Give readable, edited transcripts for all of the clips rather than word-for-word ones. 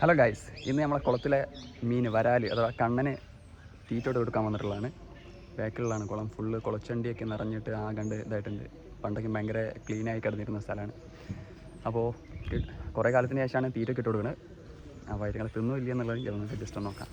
Hello guys, ഇന്ന് നമ്മളെ കുളത്തിലെ മീൻ വരാൽ അഥവാ കണ്ണന് തീറ്റോട്ട് കൊടുക്കാൻ വന്നിട്ടുള്ളതാണ്. ബാക്കിലുള്ളതാണ് കുളം. ഫുള്ള് കുളച്ചണ്ടിയൊക്കെ നിറഞ്ഞിട്ട് ആകണ്ട് ഇതായിട്ടുണ്ട്. പണ്ടൊക്കെ ഭയങ്കര ക്ലീനായി കിടന്നിരുന്ന സ്ഥലമാണ്. അപ്പോൾ കുറേ കാലത്തിന് ശേഷമാണ് തീറ്റ ഇട്ട് കൊടുക്കുന്നത്. അപ്പോൾ അതിങ്ങൾ തിന്നോ ഇല്ല എന്നുള്ളത് നമുക്ക് ജസ്റ്റ് ഒന്ന് നോക്കാം.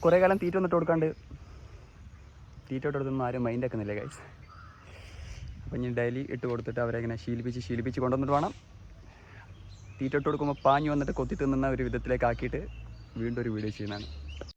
കുറേ കാലം തീറ്റ ഒന്നിട്ട് കൊടുക്കാണ്ട് തീറ്റ ഇട്ട് കൊടുത്തൊന്നും ആരും മൈൻഡ് ആക്കുന്നില്ല ഗൈസ്. അപ്പം ഇനി ഡെയിലി ഇട്ട് കൊടുത്തിട്ട് അവരെ ഇങ്ങനെ ശീലിപ്പിച്ച് കൊണ്ടുവന്നിട്ട് വേണം തീറ്റ ഇട്ട് കൊടുക്കുമ്പോൾ പാഞ്ഞ് വന്നിട്ട് കൊത്തി തിന്നുന്ന ഒരു വിധത്തിലേക്ക് ആക്കിയിട്ട് വീണ്ടും ഒരു വീഡിയോ ചെയ്യുന്നതാണ്.